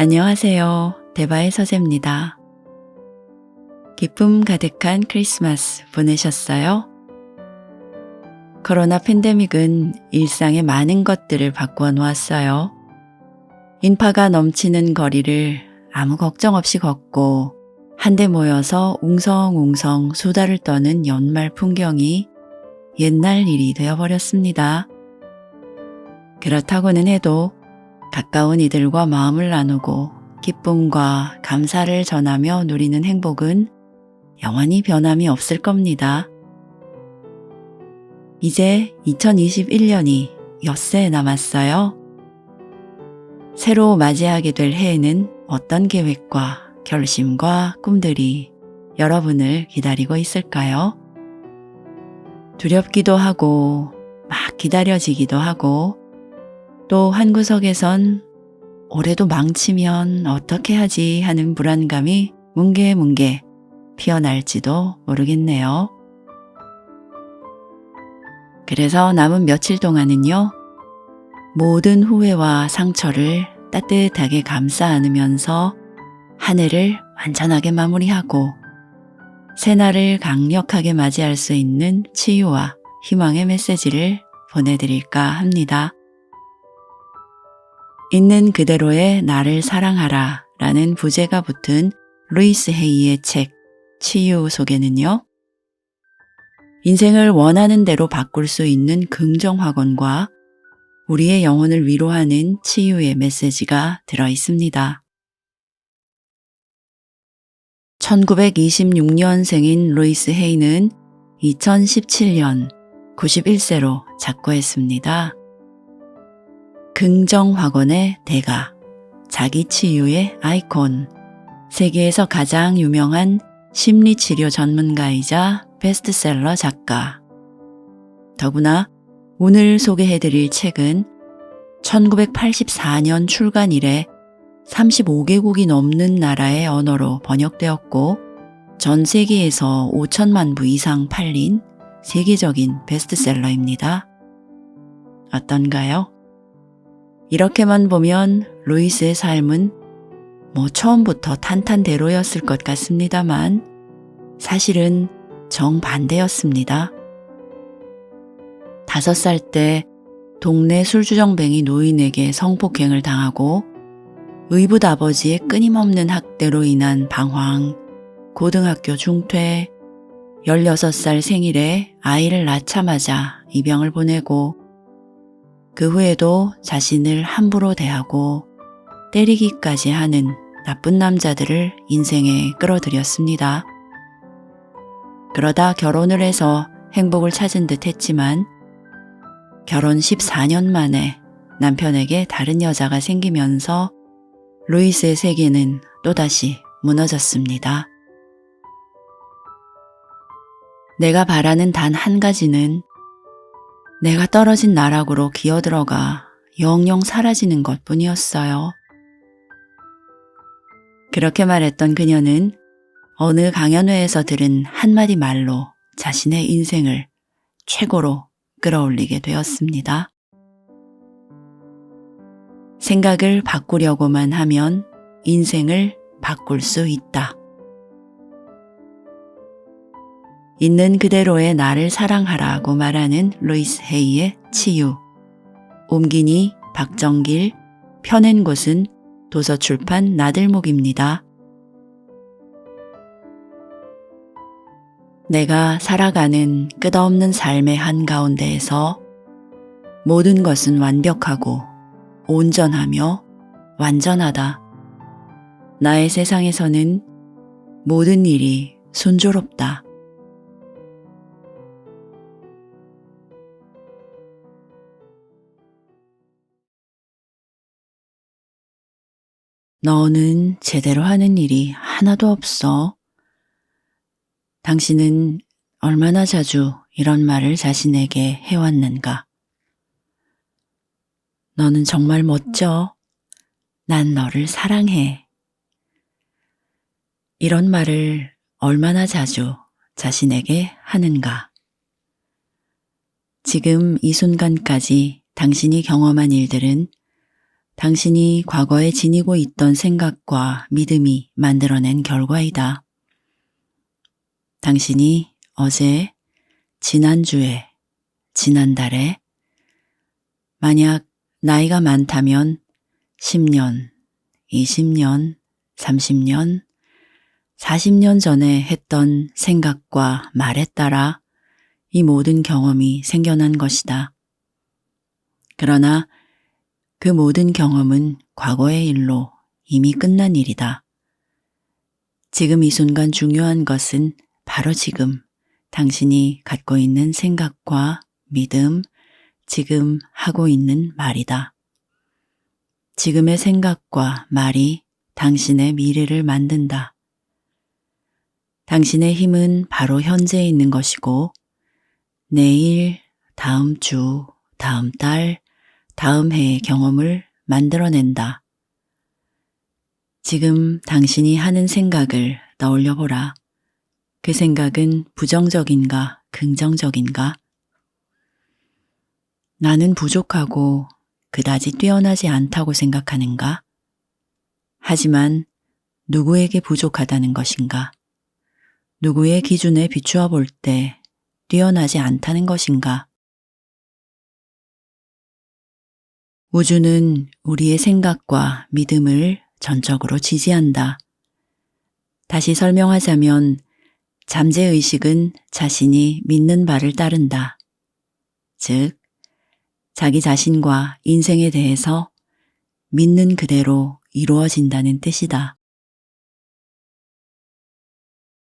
안녕하세요. 대바의 서재입니다. 기쁨 가득한 크리스마스 보내셨어요? 코로나 팬데믹은 일상의 많은 것들을 바꾸어 놓았어요. 인파가 넘치는 거리를 아무 걱정 없이 걷고 한데 모여서 웅성웅성 수다를 떠는 연말 풍경이 옛날 일이 되어버렸습니다. 그렇다고는 해도 가까운 이들과 마음을 나누고 기쁨과 감사를 전하며 누리는 행복은 영원히 변함이 없을 겁니다. 이제 2021년이 엿새 남았어요. 새로 맞이하게 될 해에는 어떤 계획과 결심과 꿈들이 여러분을 기다리고 있을까요? 두렵기도 하고 막 기다려지기도 하고 또 한 구석에선 올해도 망치면 어떻게 하지 하는 불안감이 뭉게뭉게 피어날지도 모르겠네요. 그래서 남은 며칠 동안은요, 모든 후회와 상처를 따뜻하게 감싸 안으면서 한 해를 완전하게 마무리하고 새날을 강력하게 맞이할 수 있는 치유와 희망의 메시지를 보내드릴까 합니다. 있는 그대로의 나를 사랑하라 라는 부제가 붙은 루이스 헤이의 책 치유 속에는요, 인생을 원하는 대로 바꿀 수 있는 긍정 확언과 우리의 영혼을 위로하는 치유의 메시지가 들어 있습니다. 1926년생인 루이스 헤이는 2017년 91세로 작고했습니다. 긍정 확언의 대가, 자기 치유의 아이콘, 세계에서 가장 유명한 심리치료 전문가이자 베스트셀러 작가. 더구나 오늘 소개해드릴 책은 1984년 출간 이래 35개국이 넘는 나라의 언어로 번역되었고 전 세계에서 5천만 부 이상 팔린 세계적인 베스트셀러입니다. 어떤가요? 이렇게만 보면 루이스의 삶은 처음부터 탄탄대로였을 것 같습니다만 사실은 정반대였습니다. 5살 때 동네 술주정뱅이 노인에게 성폭행을 당하고 의붓 아버지의 끊임없는 학대로 인한 방황, 고등학교 중퇴, 16살 생일에 아이를 낳자마자 입양을 보내고 그 후에도 자신을 함부로 대하고 때리기까지 하는 나쁜 남자들을 인생에 끌어들였습니다. 그러다 결혼을 해서 행복을 찾은 듯 했지만 결혼 14년 만에 남편에게 다른 여자가 생기면서 루이스의 세계는 또다시 무너졌습니다. 내가 바라는 단 한 가지는 내가 떨어진 나락으로 기어들어가 영영 사라지는 것뿐이었어요. 그렇게 말했던 그녀는 어느 강연회에서 들은 한마디 말로 자신의 인생을 최고로 끌어올리게 되었습니다. 생각을 바꾸려고만 하면 인생을 바꿀 수 있다. 있는 그대로의 나를 사랑하라고 말하는 루이스 헤이의 치유. 옮기니 박정길, 펴낸 곳은 도서출판 나들목입니다. 내가 살아가는 끝없는 삶의 한가운데에서 모든 것은 완벽하고 온전하며 완전하다. 나의 세상에서는 모든 일이 순조롭다. 너는 제대로 하는 일이 하나도 없어. 당신은 얼마나 자주 이런 말을 자신에게 해왔는가? 너는 정말 멋져. 난 너를 사랑해. 이런 말을 얼마나 자주 자신에게 하는가? 지금 이 순간까지 당신이 경험한 일들은 당신이 과거에 지니고 있던 생각과 믿음이 만들어낸 결과이다. 당신이 어제, 지난주에, 지난달에, 만약 나이가 많다면 10년, 20년, 30년, 40년 전에 했던 생각과 말에 따라 이 모든 경험이 생겨난 것이다. 그러나 그 모든 경험은 과거의 일로 이미 끝난 일이다. 지금 이 순간 중요한 것은 바로 지금 당신이 갖고 있는 생각과 믿음, 지금 하고 있는 말이다. 지금의 생각과 말이 당신의 미래를 만든다. 당신의 힘은 바로 현재에 있는 것이고 내일, 다음 주, 다음 달, 다음 해의 경험을 만들어낸다. 지금 당신이 하는 생각을 떠올려 보라. 그 생각은 부정적인가, 긍정적인가? 나는 부족하고 그다지 뛰어나지 않다고 생각하는가? 하지만 누구에게 부족하다는 것인가? 누구의 기준에 비추어 볼 때 뛰어나지 않다는 것인가? 우주는 우리의 생각과 믿음을 전적으로 지지한다. 다시 설명하자면 잠재의식은 자신이 믿는 바를 따른다. 즉, 자기 자신과 인생에 대해서 믿는 그대로 이루어진다는 뜻이다.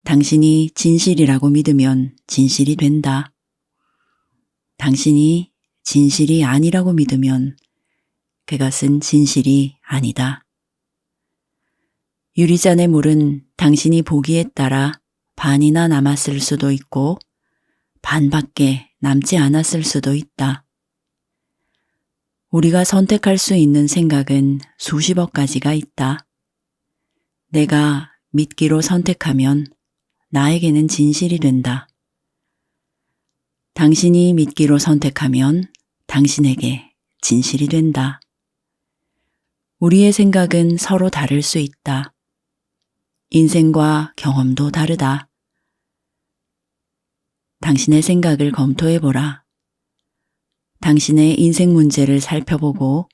당신이 진실이라고 믿으면 진실이 된다. 당신이 진실이 아니라고 믿으면 그것은 진실이 아니다. 유리잔의 물은 당신이 보기에 따라 반이나 남았을 수도 있고 반밖에 남지 않았을 수도 있다. 우리가 선택할 수 있는 생각은 수십억 가지가 있다. 내가 믿기로 선택하면 나에게는 진실이 된다. 당신이 믿기로 선택하면 당신에게 진실이 된다. 우리의 생각은 서로 다를 수 있다. 인생과 경험도 다르다. 당신의 생각을 검토해보라. 당신의 인생 문제를 살펴보고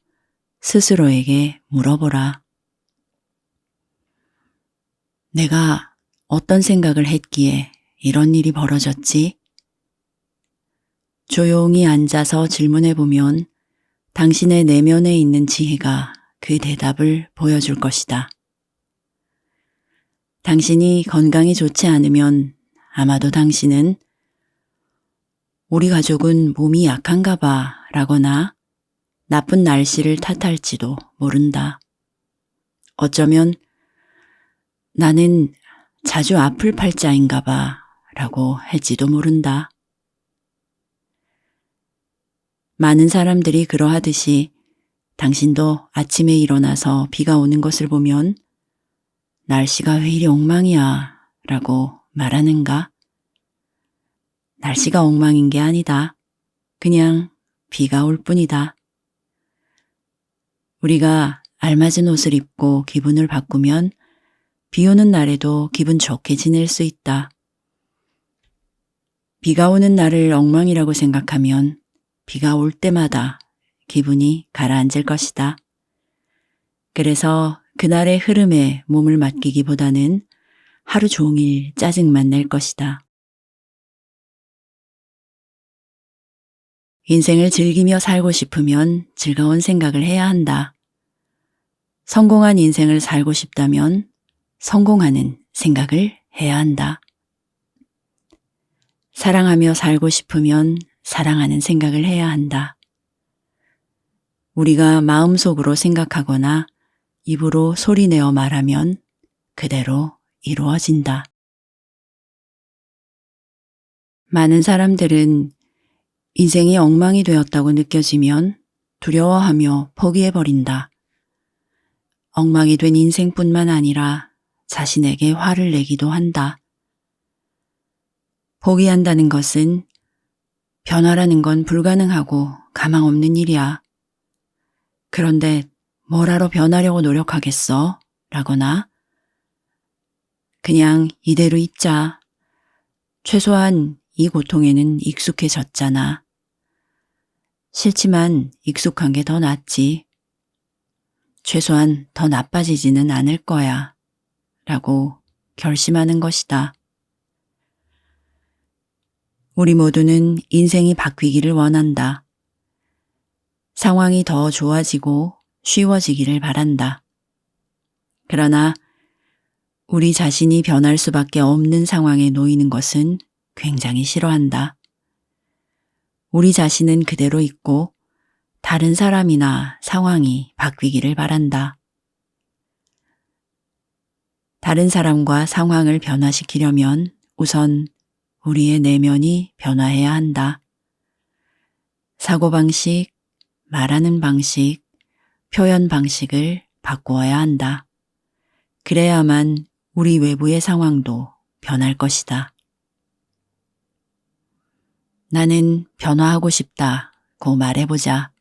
스스로에게 물어보라. 내가 어떤 생각을 했기에 이런 일이 벌어졌지? 조용히 앉아서 질문해보면 당신의 내면에 있는 지혜가 그 대답을 보여줄 것이다. 당신이 건강이 좋지 않으면 아마도 당신은 우리 가족은 몸이 약한가 봐 라거나 나쁜 날씨를 탓할지도 모른다. 어쩌면 나는 자주 아플 팔자인가 봐 라고 할지도 모른다. 많은 사람들이 그러하듯이 당신도 아침에 일어나서 비가 오는 것을 보면 날씨가 왜 이리 엉망이야 라고 말하는가? 날씨가 엉망인 게 아니다. 그냥 비가 올 뿐이다. 우리가 알맞은 옷을 입고 기분을 바꾸면 비 오는 날에도 기분 좋게 지낼 수 있다. 비가 오는 날을 엉망이라고 생각하면 비가 올 때마다 기분이 가라앉을 것이다. 그래서 그날의 흐름에 몸을 맡기기보다는 하루 종일 짜증만 낼 것이다. 인생을 즐기며 살고 싶으면 즐거운 생각을 해야 한다. 성공한 인생을 살고 싶다면 성공하는 생각을 해야 한다. 사랑하며 살고 싶으면 사랑하는 생각을 해야 한다. 우리가 마음속으로 생각하거나 입으로 소리내어 말하면 그대로 이루어진다. 많은 사람들은 인생이 엉망이 되었다고 느껴지면 두려워하며 포기해버린다. 엉망이 된 인생뿐만 아니라 자신에게 화를 내기도 한다. 포기한다는 것은 변화라는 건 불가능하고 가망 없는 일이야. 그런데 뭐라로 변하려고 노력하겠어? 라거나 그냥 이대로 있자. 최소한 이 고통에는 익숙해졌잖아. 싫지만 익숙한 게 더 낫지. 최소한 더 나빠지지는 않을 거야. 라고 결심하는 것이다. 우리 모두는 인생이 바뀌기를 원한다. 상황이 더 좋아지고 쉬워지기를 바란다. 그러나 우리 자신이 변할 수밖에 없는 상황에 놓이는 것은 굉장히 싫어한다. 우리 자신은 그대로 있고 다른 사람이나 상황이 바뀌기를 바란다. 다른 사람과 상황을 변화시키려면 우선 우리의 내면이 변화해야 한다. 사고방식, 말하는 방식, 표현 방식을 바꾸어야 한다. 그래야만 우리 외부의 상황도 변할 것이다. 나는 변화하고 싶다고 말해보자.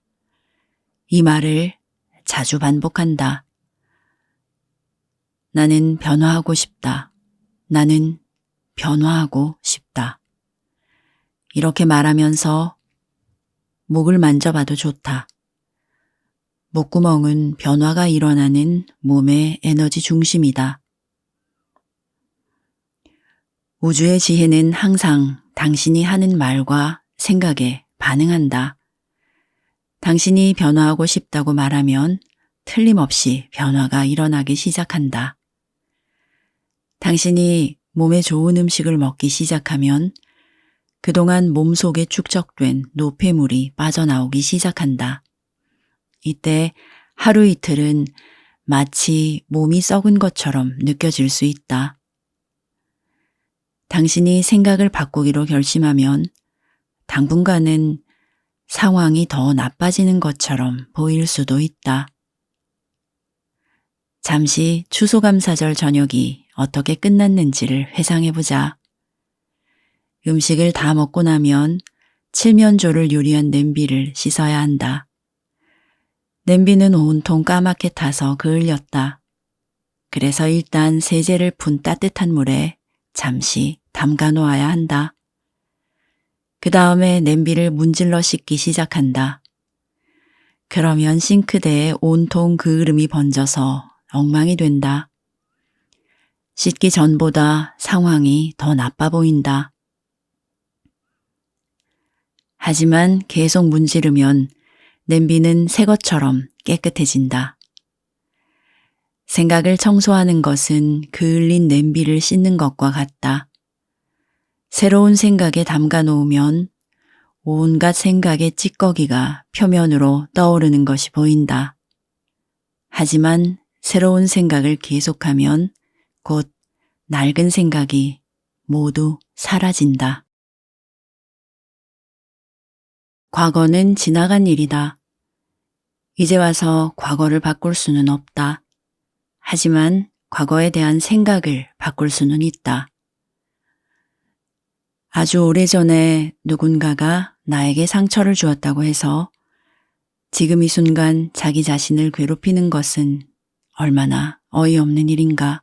이 말을 자주 반복한다. 나는 변화하고 싶다. 나는 변화하고 싶다. 이렇게 말하면서 목을 만져봐도 좋다. 목구멍은 변화가 일어나는 몸의 에너지 중심이다. 우주의 지혜는 항상 당신이 하는 말과 생각에 반응한다. 당신이 변화하고 싶다고 말하면 틀림없이 변화가 일어나기 시작한다. 당신이 몸에 좋은 음식을 먹기 시작하면 그동안 몸속에 축적된 노폐물이 빠져나오기 시작한다. 이때 하루 이틀은 마치 몸이 썩은 것처럼 느껴질 수 있다. 당신이 생각을 바꾸기로 결심하면 당분간은 상황이 더 나빠지는 것처럼 보일 수도 있다. 잠시 추수감사절 저녁이 어떻게 끝났는지를 회상해보자. 음식을 다 먹고 나면 칠면조를 요리한 냄비를 씻어야 한다. 냄비는 온통 까맣게 타서 그을렸다. 그래서 일단 세제를 푼 따뜻한 물에 잠시 담가 놓아야 한다. 그 다음에 냄비를 문질러 씻기 시작한다. 그러면 싱크대에 온통 그을음이 번져서 엉망이 된다. 씻기 전보다 상황이 더 나빠 보인다. 하지만 계속 문지르면 냄비는 새 것처럼 깨끗해진다. 생각을 청소하는 것은 그을린 냄비를 씻는 것과 같다. 새로운 생각에 담가 놓으면 온갖 생각의 찌꺼기가 표면으로 떠오르는 것이 보인다. 하지만 새로운 생각을 계속하면 곧 낡은 생각이 모두 사라진다. 과거는 지나간 일이다. 이제 와서 과거를 바꿀 수는 없다. 하지만 과거에 대한 생각을 바꿀 수는 있다. 아주 오래전에 누군가가 나에게 상처를 주었다고 해서 지금 이 순간 자기 자신을 괴롭히는 것은 얼마나 어이없는 일인가.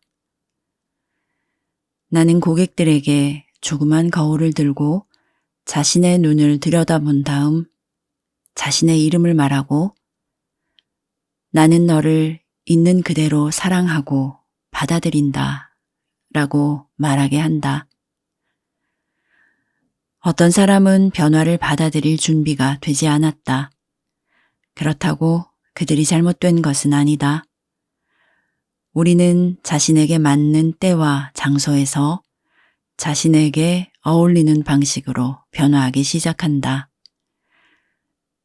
나는 고객들에게 조그만 거울을 들고 자신의 눈을 들여다본 다음 자신의 이름을 말하고 나는 너를 있는 그대로 사랑하고 받아들인다 라고 말하게 한다. 어떤 사람은 변화를 받아들일 준비가 되지 않았다. 그렇다고 그들이 잘못된 것은 아니다. 우리는 자신에게 맞는 때와 장소에서 자신에게 어울리는 방식으로 변화하기 시작한다.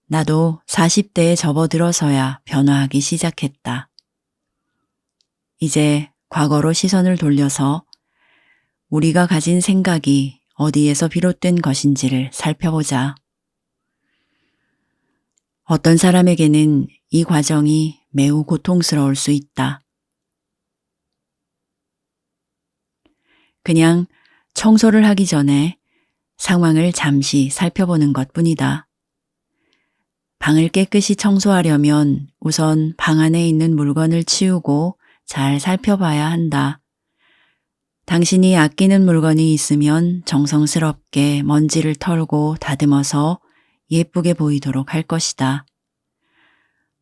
나도 40대에 접어들어서야 변화하기 시작했다. 이제 과거로 시선을 돌려서 우리가 가진 생각이 어디에서 비롯된 것인지를 살펴보자. 어떤 사람에게는 이 과정이 매우 고통스러울 수 있다. 그냥 청소를 하기 전에 상황을 잠시 살펴보는 것뿐이다. 방을 깨끗이 청소하려면 우선 방 안에 있는 물건을 치우고 잘 살펴봐야 한다. 당신이 아끼는 물건이 있으면 정성스럽게 먼지를 털고 다듬어서 예쁘게 보이도록 할 것이다.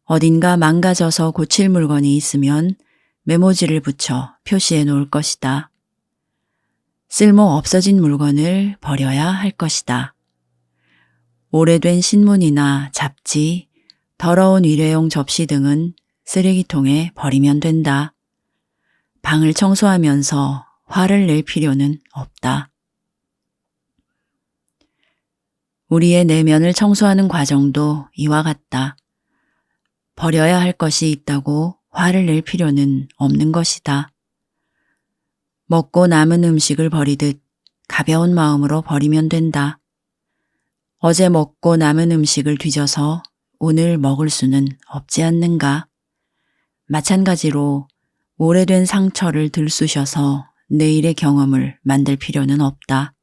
어딘가 망가져서 고칠 물건이 있으면 메모지를 붙여 표시해 놓을 것이다. 쓸모 없어진 물건을 버려야 할 것이다. 오래된 신문이나 잡지, 더러운 일회용 접시 등은 쓰레기통에 버리면 된다. 방을 청소하면서 화를 낼 필요는 없다. 우리의 내면을 청소하는 과정도 이와 같다. 버려야 할 것이 있다고 화를 낼 필요는 없는 것이다. 먹고 남은 음식을 버리듯 가벼운 마음으로 버리면 된다. 어제 먹고 남은 음식을 뒤져서 오늘 먹을 수는 없지 않는가? 마찬가지로 오래된 상처를 들쑤셔서 내일의 경험을 만들 필요는 없다.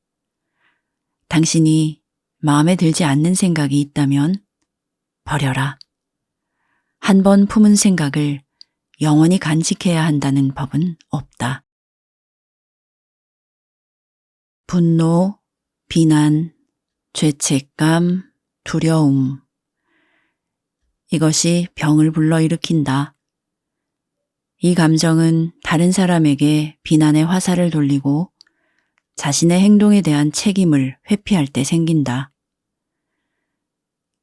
당신이 마음에 들지 않는 생각이 있다면 버려라. 한 번 품은 생각을 영원히 간직해야 한다는 법은 없다. 분노, 비난, 죄책감, 두려움. 이것이 병을 불러일으킨다. 이 감정은 다른 사람에게 비난의 화살을 돌리고 자신의 행동에 대한 책임을 회피할 때 생긴다.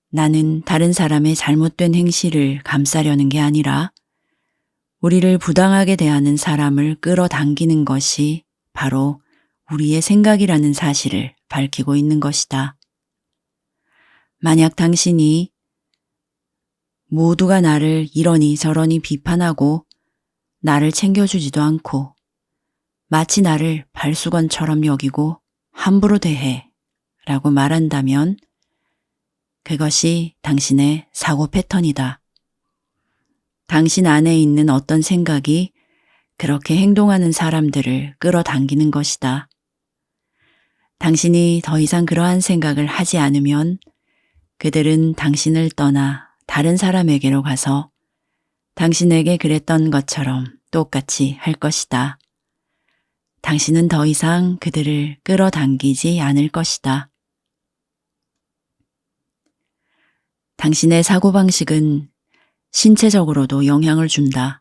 나는 다른 사람의 잘못된 행실을 감싸려는 게 아니라 우리를 부당하게 대하는 사람을 끌어당기는 것이 바로 우리의 생각이라는 사실을 밝히고 있는 것이다. 만약 당신이 모두가 나를 이러니 저러니 비판하고 나를 챙겨주지도 않고 마치 나를 발수건처럼 여기고 함부로 대해 라고 말한다면 그것이 당신의 사고 패턴이다. 당신 안에 있는 어떤 생각이 그렇게 행동하는 사람들을 끌어당기는 것이다. 당신이 더 이상 그러한 생각을 하지 않으면 그들은 당신을 떠나 다른 사람에게로 가서 당신에게 그랬던 것처럼 똑같이 할 것이다. 당신은 더 이상 그들을 끌어당기지 않을 것이다. 당신의 사고방식은 신체적으로도 영향을 준다.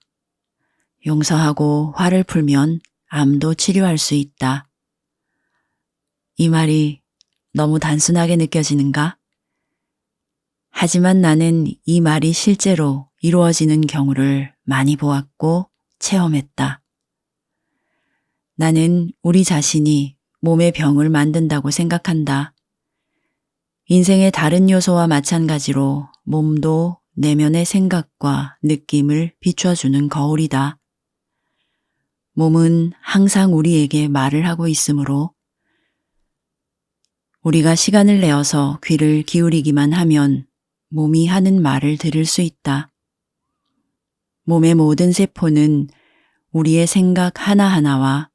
용서하고 화를 풀면 암도 치료할 수 있다. 이 말이 너무 단순하게 느껴지는가? 하지만 나는 이 말이 실제로 이루어지는 경우를 많이 보았고 체험했다. 나는 우리 자신이 몸의 병을 만든다고 생각한다. 인생의 다른 요소와 마찬가지로 몸도 내면의 생각과 느낌을 비춰주는 거울이다. 몸은 항상 우리에게 말을 하고 있으므로 우리가 시간을 내어서 귀를 기울이기만 하면 몸이 하는 말을 들을 수 있다. 몸의 모든 세포는 우리의 생각 하나하나와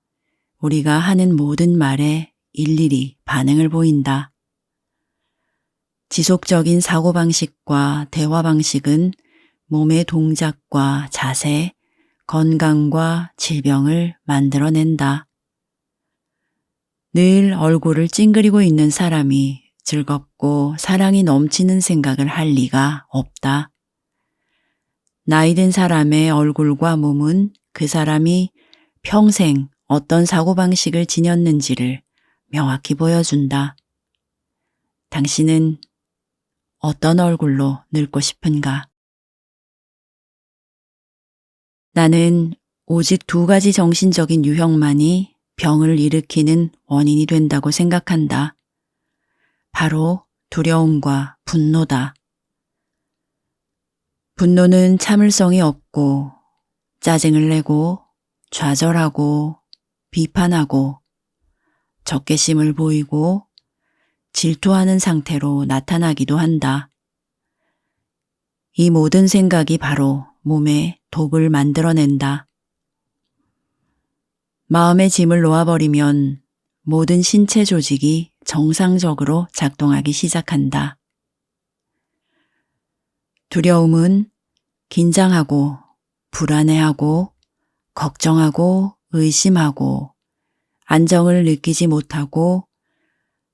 우리가 하는 모든 말에 일일이 반응을 보인다. 지속적인 사고방식과 대화방식은 몸의 동작과 자세, 건강과 질병을 만들어낸다. 늘 얼굴을 찡그리고 있는 사람이 즐겁고 사랑이 넘치는 생각을 할 리가 없다. 나이든 사람의 얼굴과 몸은 그 사람이 평생 어떤 사고방식을 지녔는지를 명확히 보여준다. 당신은 어떤 얼굴로 늙고 싶은가? 나는 오직 2가지 정신적인 유형만이 병을 일으키는 원인이 된다고 생각한다. 바로 두려움과 분노다. 분노는 참을성이 없고 짜증을 내고 좌절하고 비판하고 적개심을 보이고 질투하는 상태로 나타나기도 한다. 이 모든 생각이 바로 몸에 독을 만들어낸다. 마음의 짐을 놓아버리면 모든 신체 조직이 정상적으로 작동하기 시작한다. 두려움은 긴장하고 불안해하고 걱정하고 의심하고 안정을 느끼지 못하고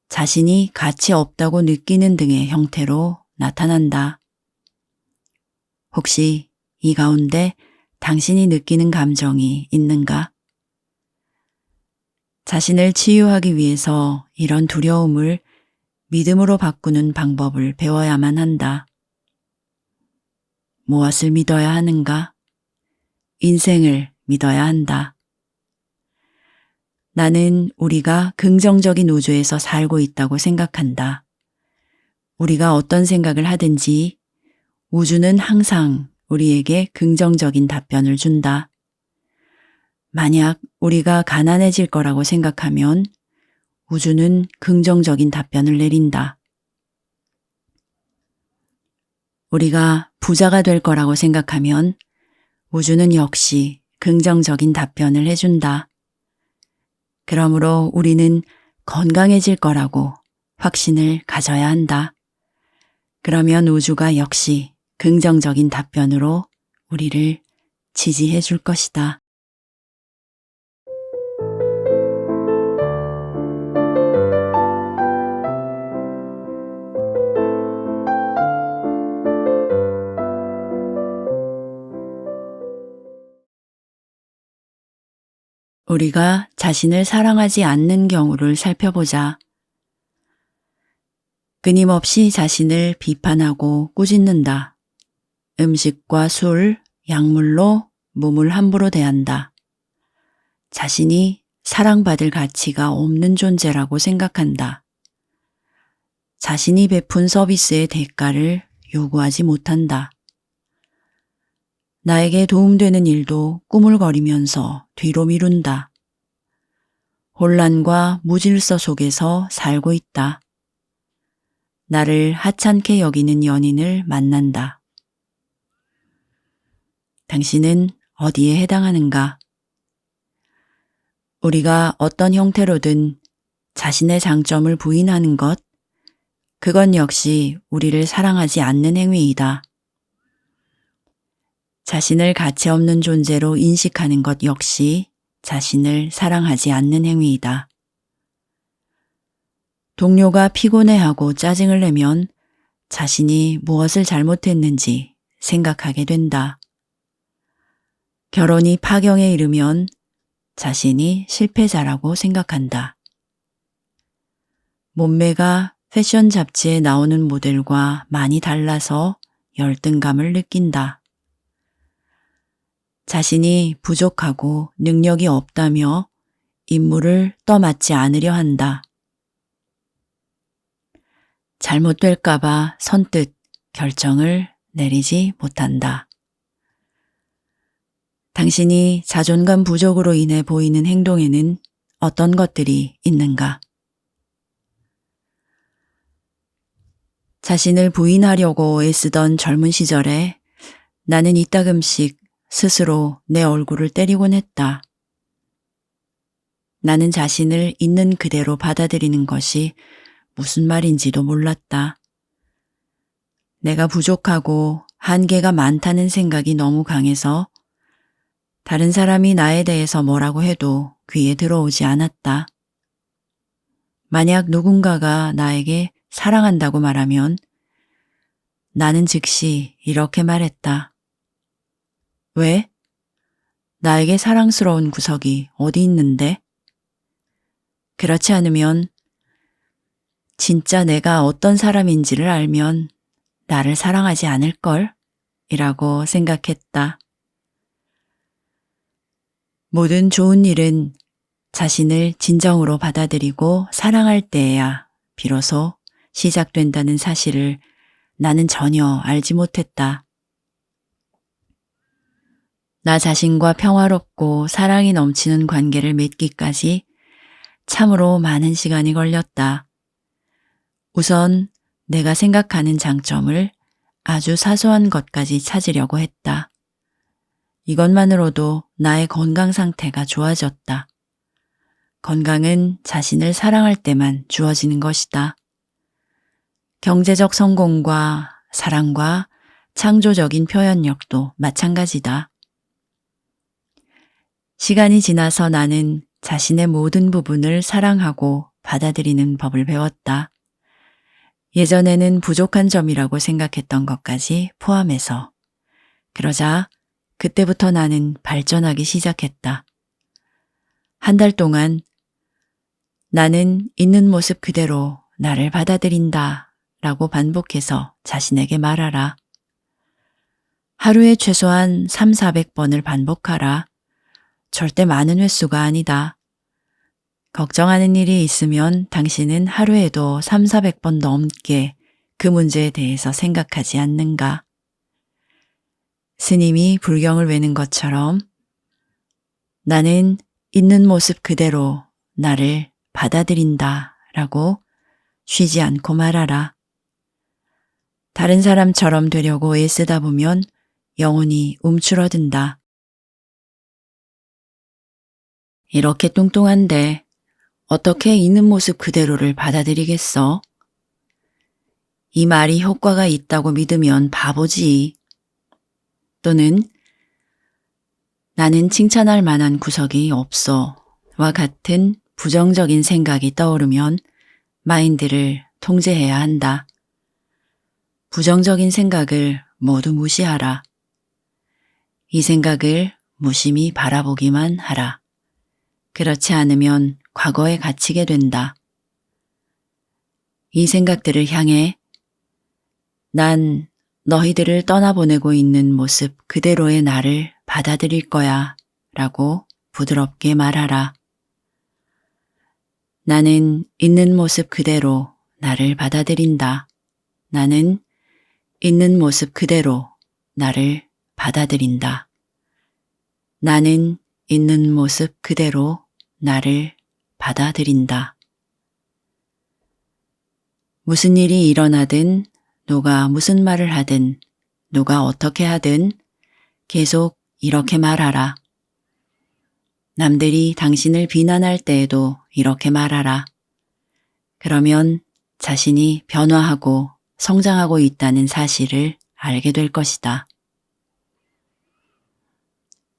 자신이 가치 없다고 느끼는 등의 형태로 나타난다. 혹시 이 가운데 당신이 느끼는 감정이 있는가? 자신을 치유하기 위해서 이런 두려움을 믿음으로 바꾸는 방법을 배워야만 한다. 무엇을 믿어야 하는가? 인생을 믿어야 한다. 나는 우리가 긍정적인 우주에서 살고 있다고 생각한다. 우리가 어떤 생각을 하든지 우주는 항상 우리에게 긍정적인 답변을 준다. 만약 우리가 가난해질 거라고 생각하면 우주는 긍정적인 답변을 내린다. 우리가 부자가 될 거라고 생각하면 우주는 역시 긍정적인 답변을 해준다. 그러므로 우리는 건강해질 거라고 확신을 가져야 한다. 그러면 우주가 역시 긍정적인 답변으로 우리를 지지해 줄 것이다. 우리가 자신을 사랑하지 않는 경우를 살펴보자. 끊임없이 자신을 비판하고 꾸짖는다. 음식과 술, 약물로 몸을 함부로 대한다. 자신이 사랑받을 가치가 없는 존재라고 생각한다. 자신이 베푼 서비스의 대가를 요구하지 못한다. 나에게 도움되는 일도 꾸물거리면서 뒤로 미룬다. 혼란과 무질서 속에서 살고 있다. 나를 하찮게 여기는 연인을 만난다. 당신은 어디에 해당하는가? 우리가 어떤 형태로든 자신의 장점을 부인하는 것, 그건 역시 우리를 사랑하지 않는 행위이다. 자신을 가치 없는 존재로 인식하는 것 역시 자신을 사랑하지 않는 행위이다. 동료가 피곤해하고 짜증을 내면 자신이 무엇을 잘못했는지 생각하게 된다. 결혼이 파경에 이르면 자신이 실패자라고 생각한다. 몸매가 패션 잡지에 나오는 모델과 많이 달라서 열등감을 느낀다. 자신이 부족하고 능력이 없다며 임무를 떠맡지 않으려 한다. 잘못될까봐 선뜻 결정을 내리지 못한다. 당신이 자존감 부족으로 인해 보이는 행동에는 어떤 것들이 있는가? 자신을 부인하려고 애쓰던 젊은 시절에 나는 이따금씩 스스로 내 얼굴을 때리곤 했다. 나는 자신을 있는 그대로 받아들이는 것이 무슨 말인지도 몰랐다. 내가 부족하고 한계가 많다는 생각이 너무 강해서 다른 사람이 나에 대해서 뭐라고 해도 귀에 들어오지 않았다. 만약 누군가가 나에게 사랑한다고 말하면 나는 즉시 이렇게 말했다. 왜? 나에게 사랑스러운 구석이 어디 있는데? 그렇지 않으면 진짜 내가 어떤 사람인지를 알면 나를 사랑하지 않을걸? 이라고 생각했다. 모든 좋은 일은 자신을 진정으로 받아들이고 사랑할 때에야 비로소 시작된다는 사실을 나는 전혀 알지 못했다. 나 자신과 평화롭고 사랑이 넘치는 관계를 맺기까지 참으로 많은 시간이 걸렸다. 우선 내가 생각하는 장점을 아주 사소한 것까지 찾으려고 했다. 이것만으로도 나의 건강 상태가 좋아졌다. 건강은 자신을 사랑할 때만 주어지는 것이다. 경제적 성공과 사랑과 창조적인 표현력도 마찬가지다. 시간이 지나서 나는 자신의 모든 부분을 사랑하고 받아들이는 법을 배웠다. 예전에는 부족한 점이라고 생각했던 것까지 포함해서. 그러자 그때부터 나는 발전하기 시작했다. 한 달 동안 나는 있는 모습 그대로 나를 받아들인다 라고 반복해서 자신에게 말하라. 하루에 최소한 300~400번을 반복하라. 절대 많은 횟수가 아니다. 걱정하는 일이 있으면 당신은 하루에도 300~400번 넘게 그 문제에 대해서 생각하지 않는가? 스님이 불경을 외는 것처럼 나는 있는 모습 그대로 나를 받아들인다 라고 쉬지 않고 말하라. 다른 사람처럼 되려고 애쓰다 보면 영혼이 움츠러든다. 이렇게 뚱뚱한데 어떻게 있는 모습 그대로를 받아들이겠어? 이 말이 효과가 있다고 믿으면 바보지. 또는 나는 칭찬할 만한 구석이 없어와 같은 부정적인 생각이 떠오르면 마인드를 통제해야 한다. 부정적인 생각을 모두 무시하라. 이 생각을 무심히 바라보기만 하라. 그렇지 않으면 과거에 갇히게 된다. 이 생각들을 향해 난 너희들을 떠나보내고 있는 모습 그대로의 나를 받아들일 거야 라고 부드럽게 말하라. 나는 있는 모습 그대로 나를 받아들인다. 나는 있는 모습 그대로 나를 받아들인다. 나는 있는 모습 그대로 나를 받아들인다. 무슨 일이 일어나든 누가 무슨 말을 하든 누가 어떻게 하든 계속 이렇게 말하라. 남들이 당신을 비난할 때에도 이렇게 말하라. 그러면 자신이 변화하고 성장하고 있다는 사실을 알게 될 것이다.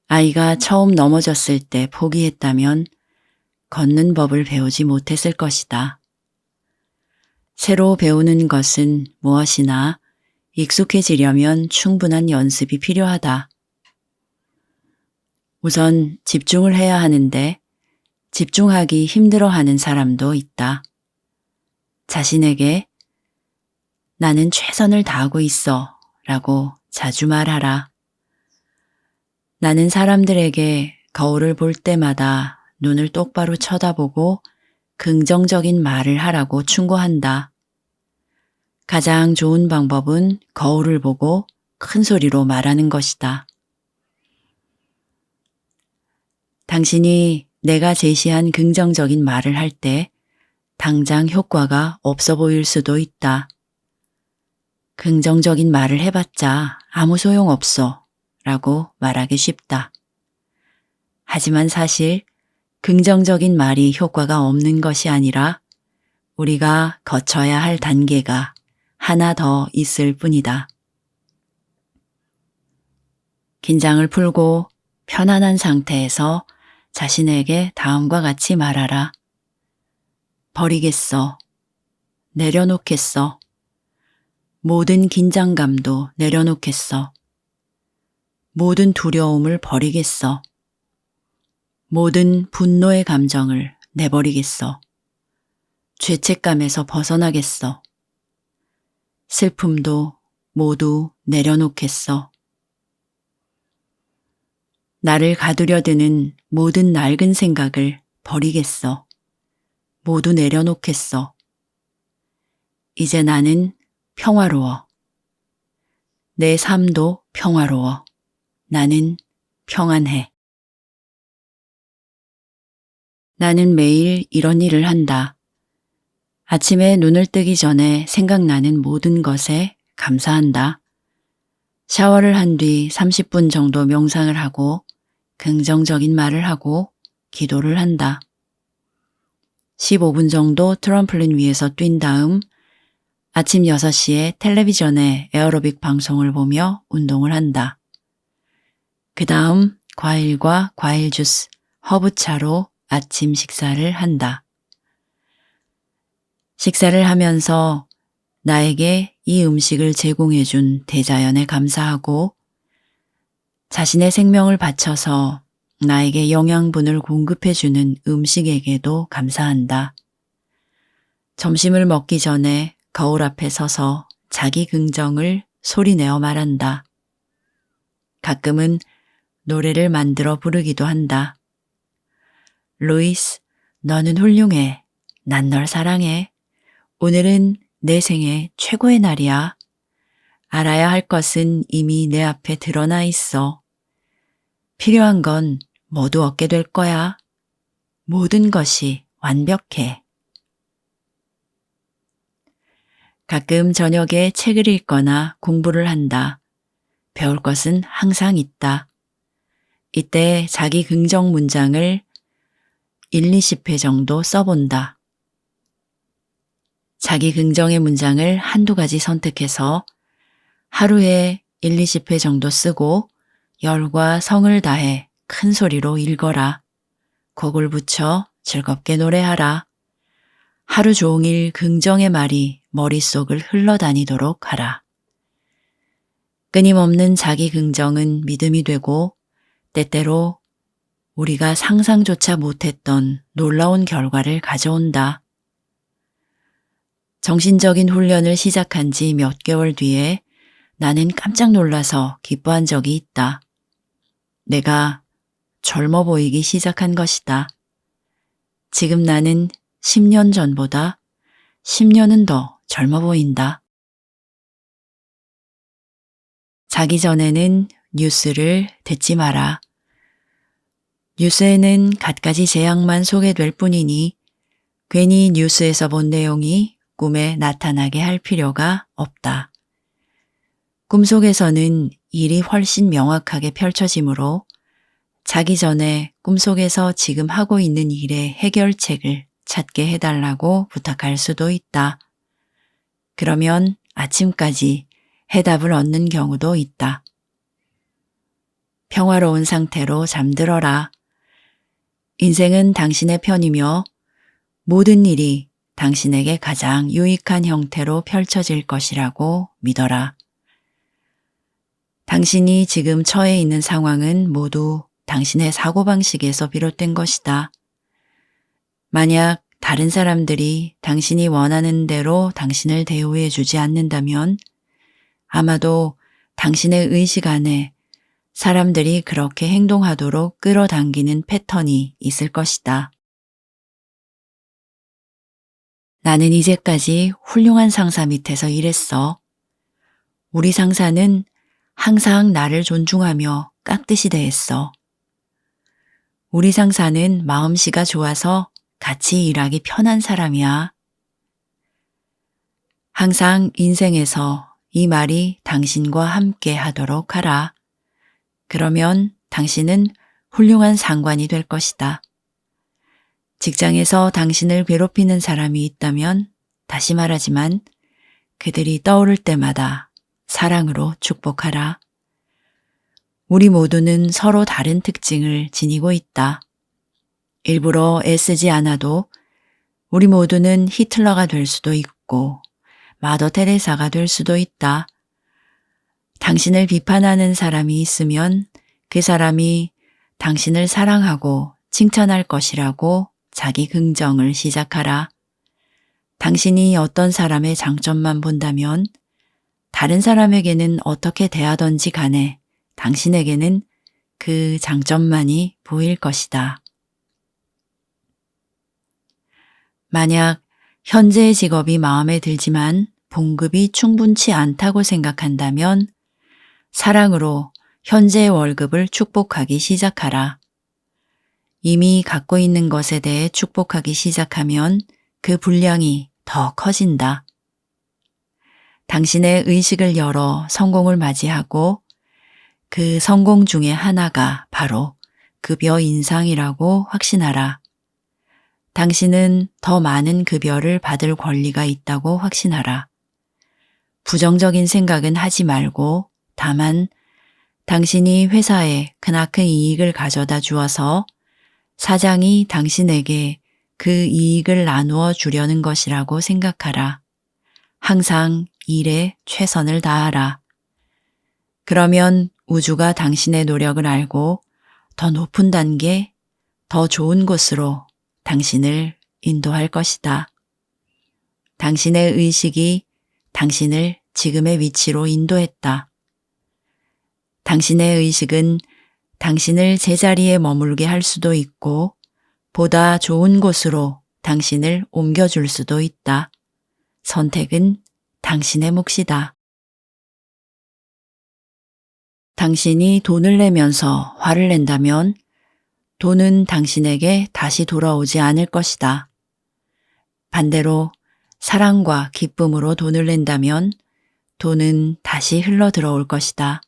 아이가 처음 넘어졌을 때 포기했다면 걷는 법을 배우지 못했을 것이다. 새로 배우는 것은 무엇이나 익숙해지려면 충분한 연습이 필요하다. 우선 집중을 해야 하는데 집중하기 힘들어하는 사람도 있다. 자신에게 나는 최선을 다하고 있어 라고 자주 말하라. 나는 사람들에게 거울을 볼 때마다 눈을 똑바로 쳐다보고 긍정적인 말을 하라고 충고한다. 가장 좋은 방법은 거울을 보고 큰 소리로 말하는 것이다. 당신이 내가 제시한 긍정적인 말을 할 때 당장 효과가 없어 보일 수도 있다. 긍정적인 말을 해봤자 아무 소용 없어 라고 말하기 쉽다. 하지만 사실 긍정적인 말이 효과가 없는 것이 아니라 우리가 거쳐야 할 단계가 하나 더 있을 뿐이다. 긴장을 풀고 편안한 상태에서 자신에게 다음과 같이 말하라. 버리겠어. 내려놓겠어. 모든 긴장감도 내려놓겠어. 모든 두려움을 버리겠어. 모든 분노의 감정을 내버리겠어. 죄책감에서 벗어나겠어. 슬픔도 모두 내려놓겠어. 나를 가두려드는 모든 낡은 생각을 버리겠어. 모두 내려놓겠어. 이제 나는 평화로워. 내 삶도 평화로워. 나는 평안해. 나는 매일 이런 일을 한다. 아침에 눈을 뜨기 전에 생각나는 모든 것에 감사한다. 샤워를 한 뒤 30분 정도 명상을 하고 긍정적인 말을 하고 기도를 한다. 15분 정도 트럼플린 위에서 뛴 다음 아침 6시에 텔레비전에 에어로빅 방송을 보며 운동을 한다. 그 다음 과일과 과일 주스, 허브차로 아침 식사를 한다. 식사를 하면서 나에게 이 음식을 제공해준 대자연에 감사하고 자신의 생명을 바쳐서 나에게 영양분을 공급해주는 음식에게도 감사한다. 점심을 먹기 전에 거울 앞에 서서 자기 긍정을 소리내어 말한다. 가끔은 노래를 만들어 부르기도 한다. 루이스, 너는 훌륭해. 난 널 사랑해. 오늘은 내 생애 최고의 날이야. 알아야 할 것은 이미 내 앞에 드러나 있어. 필요한 건 모두 얻게 될 거야. 모든 것이 완벽해. 가끔 저녁에 책을 읽거나 공부를 한다. 배울 것은 항상 있다. 이때 자기 긍정 문장을 1, 20회 정도 써본다. 자기 긍정의 문장을 한두 가지 선택해서 하루에 1, 20회 정도 쓰고 열과 성을 다해 큰 소리로 읽어라. 곡을 붙여 즐겁게 노래하라. 하루 종일 긍정의 말이 머릿속을 흘러다니도록 하라. 끊임없는 자기 긍정은 믿음이 되고 때때로 우리가 상상조차 못했던 놀라운 결과를 가져온다. 정신적인 훈련을 시작한 지 몇 개월 뒤에 나는 깜짝 놀라서 기뻐한 적이 있다. 내가 젊어 보이기 시작한 것이다. 지금 나는 10년 전보다 10년은 더 젊어 보인다. 자기 전에는 뉴스를 듣지 마라. 뉴스에는 갖가지 재앙만 소개될 뿐이니 괜히 뉴스에서 본 내용이 꿈에 나타나게 할 필요가 없다. 꿈속에서는 일이 훨씬 명확하게 펼쳐지므로 자기 전에 꿈속에서 지금 하고 있는 일의 해결책을 찾게 해달라고 부탁할 수도 있다. 그러면 아침까지 해답을 얻는 경우도 있다. 평화로운 상태로 잠들어라. 인생은 당신의 편이며 모든 일이 당신에게 가장 유익한 형태로 펼쳐질 것이라고 믿어라. 당신이 지금 처해 있는 상황은 모두 당신의 사고방식에서 비롯된 것이다. 만약 다른 사람들이 당신이 원하는 대로 당신을 대우해 주지 않는다면 아마도 당신의 의식 안에 사람들이 그렇게 행동하도록 끌어당기는 패턴이 있을 것이다. 나는 이제까지 훌륭한 상사 밑에서 일했어. 우리 상사는 항상 나를 존중하며 깍듯이 대했어. 우리 상사는 마음씨가 좋아서 같이 일하기 편한 사람이야. 항상 인생에서 이 말이 당신과 함께 하도록 하라. 그러면 당신은 훌륭한 상관이 될 것이다. 직장에서 당신을 괴롭히는 사람이 있다면 다시 말하지만 그들이 떠오를 때마다 사랑으로 축복하라. 우리 모두는 서로 다른 특징을 지니고 있다. 일부러 애쓰지 않아도 우리 모두는 히틀러가 될 수도 있고 마더 테레사가 될 수도 있다. 당신을 비판하는 사람이 있으면 그 사람이 당신을 사랑하고 칭찬할 것이라고 자기 긍정을 시작하라. 당신이 어떤 사람의 장점만 본다면 다른 사람에게는 어떻게 대하던지 간에 당신에게는 그 장점만이 보일 것이다. 만약 현재의 직업이 마음에 들지만 봉급이 충분치 않다고 생각한다면 사랑으로 현재의 월급을 축복하기 시작하라. 이미 갖고 있는 것에 대해 축복하기 시작하면 그 분량이 더 커진다. 당신의 의식을 열어 성공을 맞이하고 그 성공 중에 하나가 바로 급여 인상이라고 확신하라. 당신은 더 많은 급여를 받을 권리가 있다고 확신하라. 부정적인 생각은 하지 말고 다만 당신이 회사에 크나큰 이익을 가져다 주어서 사장이 당신에게 그 이익을 나누어 주려는 것이라고 생각하라. 항상 일에 최선을 다하라. 그러면 우주가 당신의 노력을 알고 더 높은 단계, 더 좋은 곳으로 당신을 인도할 것이다. 당신의 의식이 당신을 지금의 위치로 인도했다. 당신의 의식은 당신을 제자리에 머물게 할 수도 있고 보다 좋은 곳으로 당신을 옮겨줄 수도 있다. 선택은 당신의 몫이다. 당신이 돈을 내면서 화를 낸다면 돈은 당신에게 다시 돌아오지 않을 것이다. 반대로 사랑과 기쁨으로 돈을 낸다면 돈은 다시 흘러 들어올 것이다.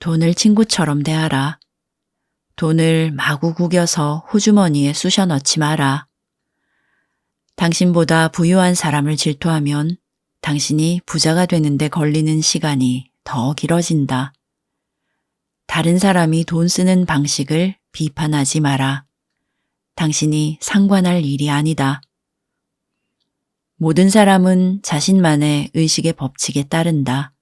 돈을 친구처럼 대하라. 돈을 마구 구겨서 호주머니에 쑤셔 넣지 마라. 당신보다 부유한 사람을 질투하면 당신이 부자가 되는데 걸리는 시간이 더 길어진다. 다른 사람이 돈 쓰는 방식을 비판하지 마라. 당신이 상관할 일이 아니다. 모든 사람은 자신만의 의식의 법칙에 따른다.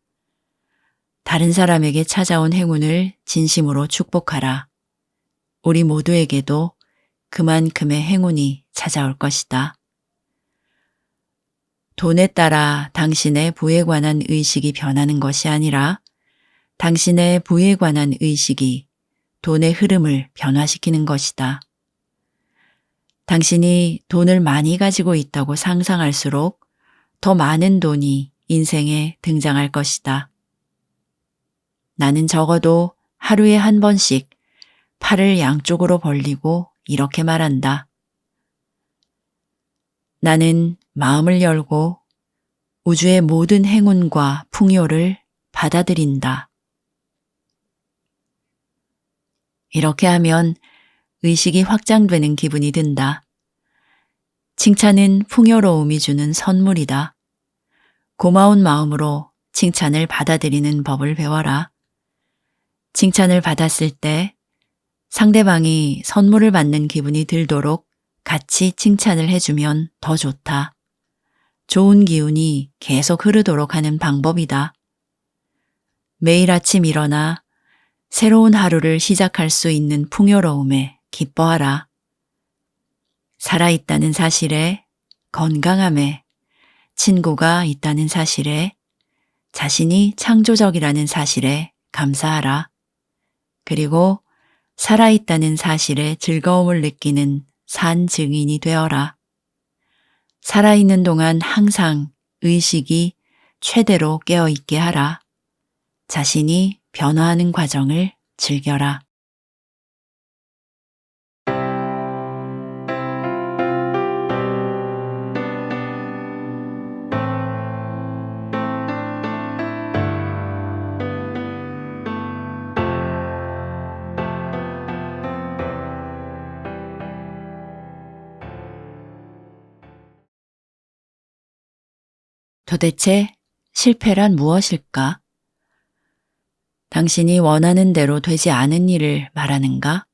다른 사람에게 찾아온 행운을 진심으로 축복하라. 우리 모두에게도 그만큼의 행운이 찾아올 것이다. 돈에 따라 당신의 부에 관한 의식이 변하는 것이 아니라 당신의 부에 관한 의식이 돈의 흐름을 변화시키는 것이다. 당신이 돈을 많이 가지고 있다고 상상할수록 더 많은 돈이 인생에 등장할 것이다. 나는 적어도 하루에 한 번씩 팔을 양쪽으로 벌리고 이렇게 말한다. 나는 마음을 열고 우주의 모든 행운과 풍요를 받아들인다. 이렇게 하면 의식이 확장되는 기분이 든다. 칭찬은 풍요로움이 주는 선물이다. 고마운 마음으로 칭찬을 받아들이는 법을 배워라. 칭찬을 받았을 때 상대방이 선물을 받는 기분이 들도록 같이 칭찬을 해주면 더 좋다. 좋은 기운이 계속 흐르도록 하는 방법이다. 매일 아침 일어나 새로운 하루를 시작할 수 있는 풍요로움에 기뻐하라. 살아있다는 사실에, 건강함에, 친구가 있다는 사실에, 자신이 창조적이라는 사실에 감사하라. 그리고 살아있다는 사실에 즐거움을 느끼는 산 증인이 되어라. 살아있는 동안 항상 의식이 최대로 깨어있게 하라. 자신이 변화하는 과정을 즐겨라. 도대체 실패란 무엇일까? 당신이 원하는 대로 되지 않은 일을 말하는가?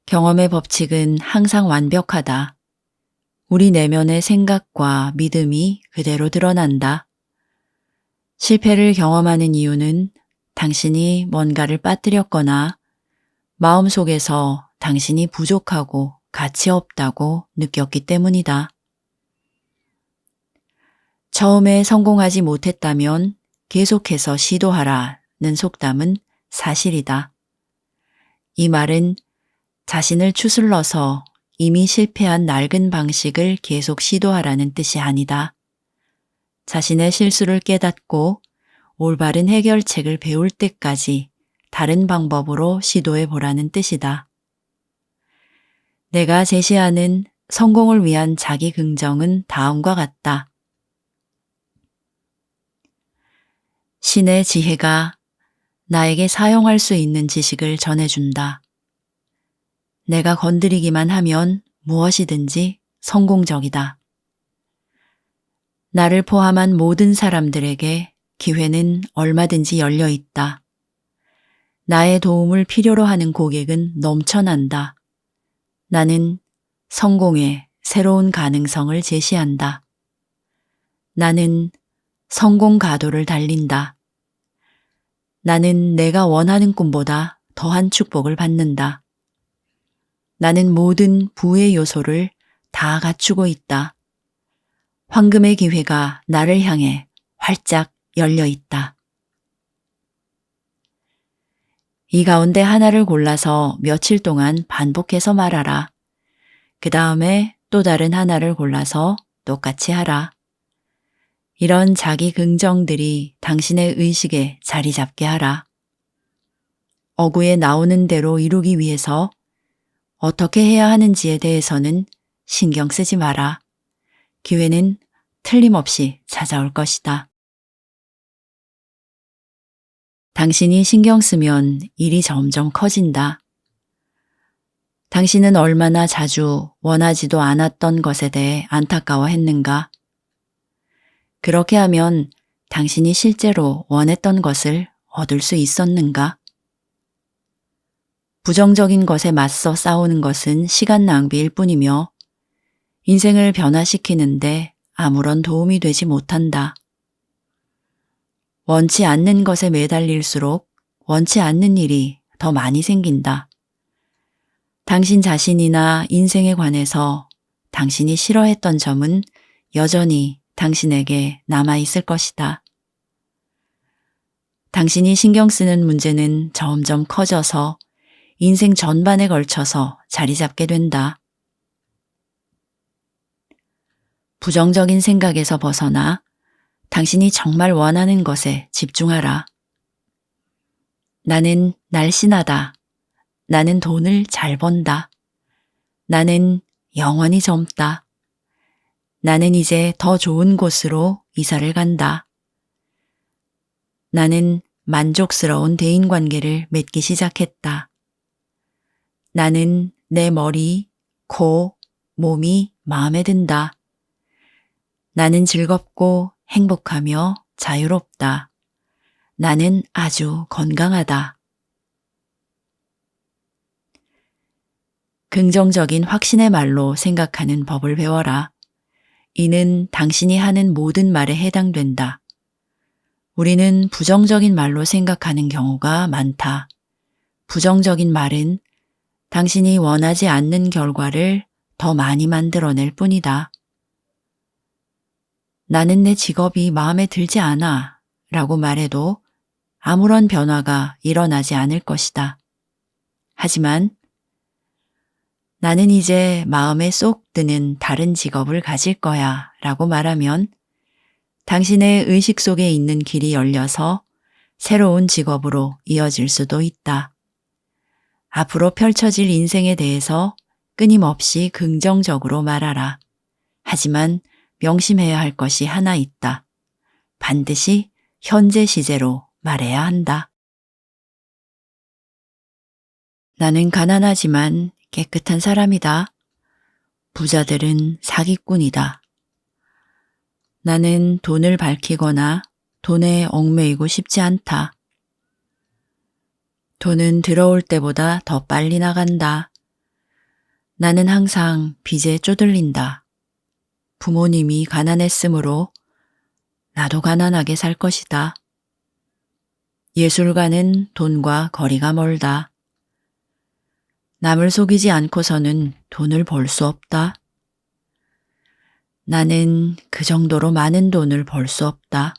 경험의 법칙은 항상 완벽하다. 우리 내면의 생각과 믿음이 그대로 드러난다. 실패를 경험하는 이유는 당신이 뭔가를 빠뜨렸거나 마음속에서 당신이 부족하고 가치 없다고 느꼈기 때문이다. 처음에 성공하지 못했다면 계속해서 시도하라는 속담은 사실이다. 이 말은 자신을 추슬러서 이미 실패한 낡은 방식을 계속 시도하라는 뜻이 아니다. 자신의 실수를 깨닫고 올바른 해결책을 배울 때까지 다른 방법으로 시도해 보라는 뜻이다. 내가 제시하는 성공을 위한 자기 긍정은 다음과 같다. 신의 지혜가 나에게 사용할 수 있는 지식을 전해준다. 내가 건드리기만 하면 무엇이든지 성공적이다. 나를 포함한 모든 사람들에게 기회는 얼마든지 열려 있다. 나의 도움을 필요로 하는 고객은 넘쳐난다. 나는 성공의 새로운 가능성을 제시한다. 나는 성공 가도를 달린다. 나는 내가 원하는 꿈보다 더한 축복을 받는다. 나는 모든 부의 요소를 다 갖추고 있다. 황금의 기회가 나를 향해 활짝 열려 있다. 이 가운데 하나를 골라서 며칠 동안 반복해서 말하라. 그 다음에 또 다른 하나를 골라서 똑같이 하라. 이런 자기 긍정들이 당신의 의식에 자리 잡게 하라. 어구에 나오는 대로 이루기 위해서 어떻게 해야 하는지에 대해서는 신경 쓰지 마라. 기회는 틀림없이 찾아올 것이다. 당신이 신경 쓰면 일이 점점 커진다. 당신은 얼마나 자주 원하지도 않았던 것에 대해 안타까워했는가? 그렇게 하면 당신이 실제로 원했던 것을 얻을 수 있었는가? 부정적인 것에 맞서 싸우는 것은 시간 낭비일 뿐이며 인생을 변화시키는데 아무런 도움이 되지 못한다. 원치 않는 것에 매달릴수록 원치 않는 일이 더 많이 생긴다. 당신 자신이나 인생에 관해서 당신이 싫어했던 점은 여전히 당신에게 남아있을 것이다. 당신이 신경 쓰는 문제는 점점 커져서 인생 전반에 걸쳐서 자리 잡게 된다. 부정적인 생각에서 벗어나 당신이 정말 원하는 것에 집중하라. 나는 날씬하다. 나는 돈을 잘 번다. 나는 영원히 젊다. 나는 이제 더 좋은 곳으로 이사를 간다. 나는 만족스러운 대인관계를 맺기 시작했다. 나는 내 머리, 코, 몸이 마음에 든다. 나는 즐겁고 행복하며 자유롭다. 나는 아주 건강하다. 긍정적인 확신의 말로 생각하는 법을 배워라. 이는 당신이 하는 모든 말에 해당된다. 우리는 부정적인 말로 생각하는 경우가 많다. 부정적인 말은 당신이 원하지 않는 결과를 더 많이 만들어낼 뿐이다. 나는 내 직업이 마음에 들지 않아 라고 말해도 아무런 변화가 일어나지 않을 것이다. 하지만 나는 이제 마음에 쏙 드는 다른 직업을 가질 거야 라고 말하면 당신의 의식 속에 있는 길이 열려서 새로운 직업으로 이어질 수도 있다. 앞으로 펼쳐질 인생에 대해서 끊임없이 긍정적으로 말하라. 하지만 명심해야 할 것이 하나 있다. 반드시 현재 시제로 말해야 한다. 나는 가난하지만 깨끗한 사람이다. 부자들은 사기꾼이다. 나는 돈을 밝히거나 돈에 얽매이고 싶지 않다. 돈은 들어올 때보다 더 빨리 나간다. 나는 항상 빚에 쪼들린다. 부모님이 가난했으므로 나도 가난하게 살 것이다. 예술가는 돈과 거리가 멀다. 남을 속이지 않고서는 돈을 벌 수 없다. 나는 그 정도로 많은 돈을 벌 수 없다.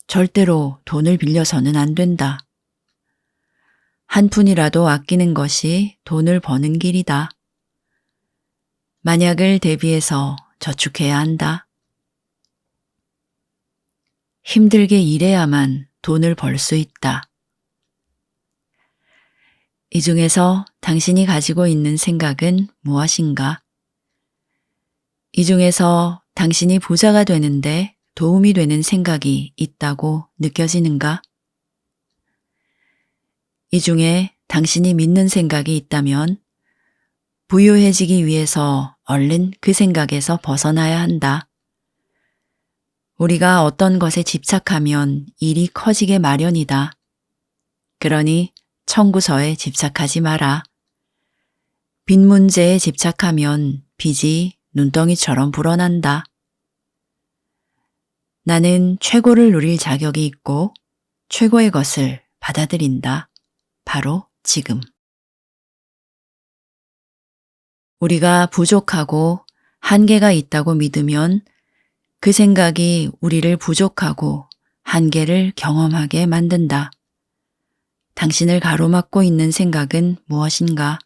절대로 돈을 빌려서는 안 된다. 한 푼이라도 아끼는 것이 돈을 버는 길이다. 만약을 대비해서 저축해야 한다. 힘들게 일해야만 돈을 벌 수 있다. 이 중에서 당신이 가지고 있는 생각은 무엇인가? 이 중에서 당신이 부자가 되는데 도움이 되는 생각이 있다고 느껴지는가? 이 중에 당신이 믿는 생각이 있다면 부유해지기 위해서 얼른 그 생각에서 벗어나야 한다. 우리가 어떤 것에 집착하면 일이 커지게 마련이다. 그러니 청구서에 집착하지 마라. 빚 문제에 집착하면 빚이 눈덩이처럼 불어난다. 나는 최고를 누릴 자격이 있고 최고의 것을 받아들인다. 바로 지금. 우리가 부족하고 한계가 있다고 믿으면 그 생각이 우리를 부족하고 한계를 경험하게 만든다. 당신을 가로막고 있는 생각은 무엇인가?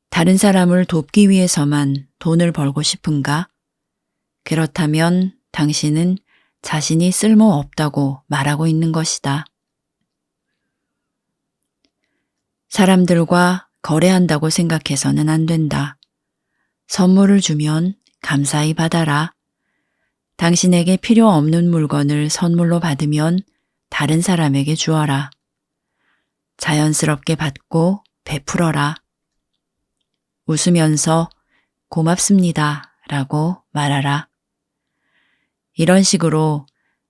다른 사람을 돕기 위해서만 돈을 벌고 싶은가? 그렇다면 당신은 자신이 쓸모없다고 말하고 있는 것이다. 사람들과 거래한다고 생각해서는 안 된다. 선물을 주면 감사히 받아라. 당신에게 필요 없는 물건을 선물로 받으면 다른 사람에게 주어라. 자연스럽게 받고 베풀어라. 웃으면서 고맙습니다 라고 말하라. 이런 식으로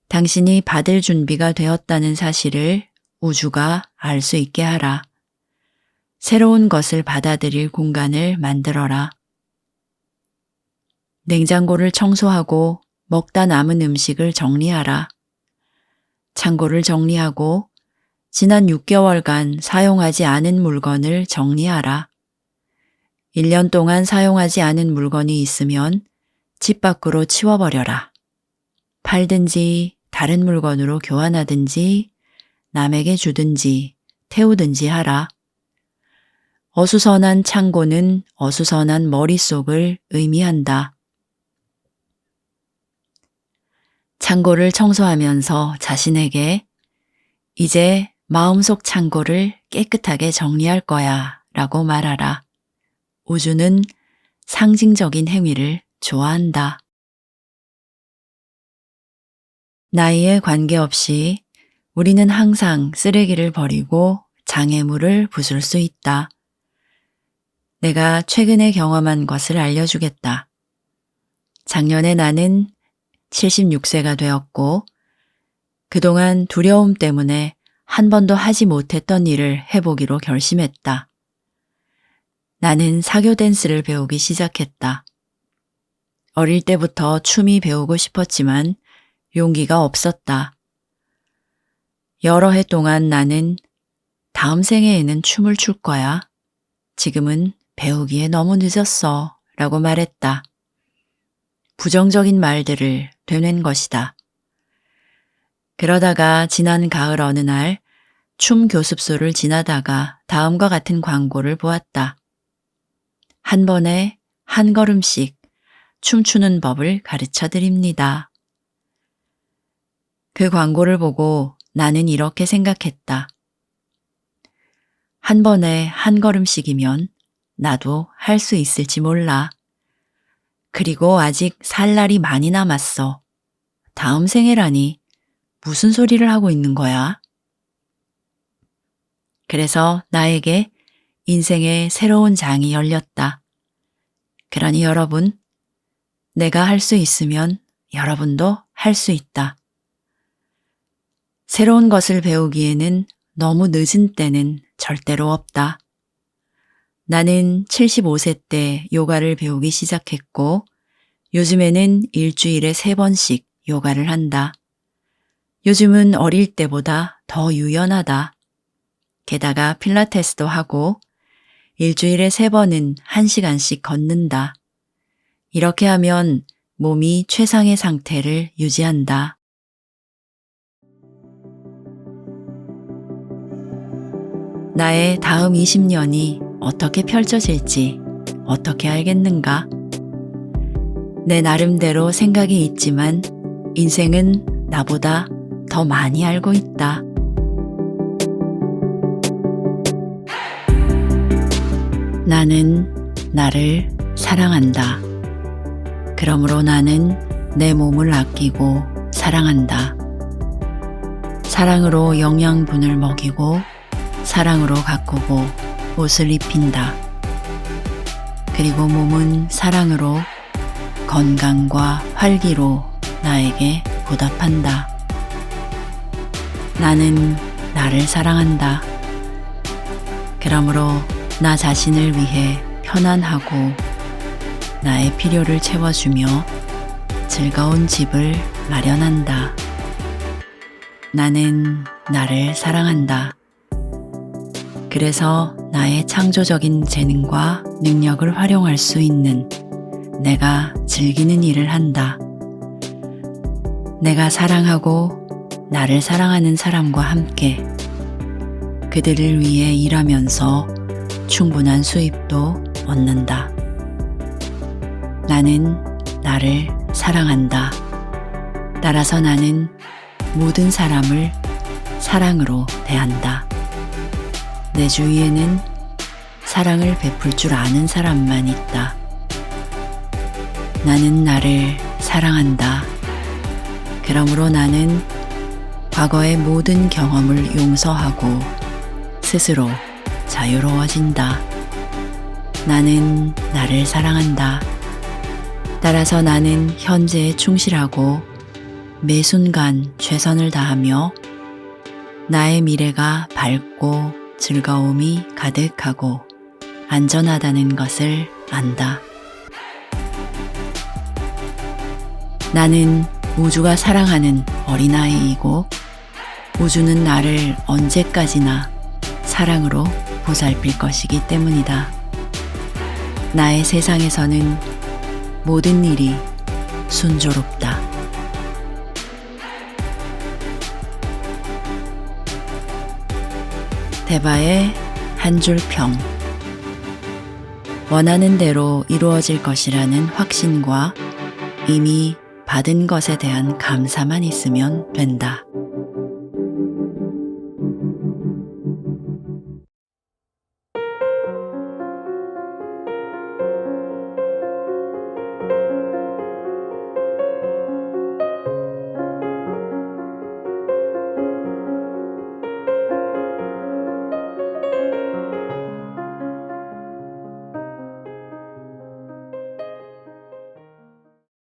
당신이 받을 준비가 되었다는 사실을 우주가 알 수 있게 하라. 새로운 것을 받아들일 공간을 만들어라. 냉장고를 청소하고 먹다 남은 음식을 정리하라. 창고를 정리하고 지난 6개월간 사용하지 않은 물건을 정리하라. 1년 동안 사용하지 않은 물건이 있으면 집 밖으로 치워버려라. 팔든지 다른 물건으로 교환하든지 남에게 주든지 태우든지 하라. 어수선한 창고는 어수선한 머릿속을 의미한다. 창고를 청소하면서 자신에게 이제 마음속 창고를 깨끗하게 정리할 거야 라고 말하라. 우주는 상징적인 행위를 좋아한다. 나이에 관계없이 우리는 항상 쓰레기를 버리고 장애물을 부술 수 있다. 내가 최근에 경험한 것을 알려주겠다. 작년에 나는 76세가 되었고 그동안 두려움 때문에 한 번도 하지 못했던 일을 해보기로 결심했다. 나는 사교 댄스를 배우기 시작했다. 어릴 때부터 춤이 배우고 싶었지만 용기가 없었다. 여러 해 동안 나는 다음 생애에는 춤을 출 거야. 지금은 배우기에 너무 늦었어 라고 말했다. 부정적인 말들을 되뇌는 것이다. 그러다가 지난 가을 어느 날 춤 교습소를 지나다가 다음과 같은 광고를 보았다. 한 번에 한 걸음씩 춤추는 법을 가르쳐 드립니다. 그 광고를 보고 나는 이렇게 생각했다. 한 번에 한 걸음씩이면 나도 할 수 있을지 몰라. 그리고 아직 살 날이 많이 남았어. 다음 생애라니 무슨 소리를 하고 있는 거야? 그래서 나에게 인생의 새로운 장이 열렸다. 그러니 여러분, 내가 할 수 있으면 여러분도 할 수 있다. 새로운 것을 배우기에는 너무 늦은 때는 절대로 없다. 나는 75세 때 요가를 배우기 시작했고 요즘에는 일주일에 3번씩 요가를 한다. 요즘은 어릴 때보다 더 유연하다. 게다가 필라테스도 하고 일주일에 3번은 1시간씩 걷는다. 이렇게 하면 몸이 최상의 상태를 유지한다. 나의 다음 20년이 어떻게 펼쳐질지 어떻게 알겠는가? 내 나름대로 생각이 있지만 인생은 나보다 더 많이 알고 있다. 나는 나를 사랑한다. 그러므로 나는 내 몸을 아끼고 사랑한다. 사랑으로 영양분을 먹이고 사랑으로 가꾸고 옷을 입힌다. 그리고 몸은 사랑으로 건강과 활기로 나에게 보답한다. 나는 나를 사랑한다. 그러므로 나 자신을 위해 편안하고 나의 필요를 채워주며 즐거운 집을 마련한다. 나는 나를 사랑한다. 그래서 나의 창조적인 재능과 능력을 활용할 수 있는 내가 즐기는 일을 한다. 내가 사랑하고 나를 사랑하는 사람과 함께 그들을 위해 일하면서 충분한 수입도 얻는다. 나는 나를 사랑한다. 따라서 나는 모든 사람을 사랑으로 대한다. 내 주위에는 사랑을 베풀 줄 아는 사람만 있다. 나는 나를 사랑한다. 그러므로 나는 과거의 모든 경험을 용서하고 스스로 자유로워진다. 나는 나를 사랑한다. 따라서 나는 현재에 충실하고 매 순간 최선을 다하며 나의 미래가 밝고 즐거움이 가득하고 안전하다는 것을 안다. 나는 우주가 사랑하는 어린아이이고 우주는 나를 언제까지나 사랑으로 보살필 것이기 때문이다. 나의 세상에서는 모든 일이 순조롭다. 대바의 한 줄 평. 원하는 대로 이루어질 것이라는 확신과 이미 받은 것에 대한 감사만 있으면 된다.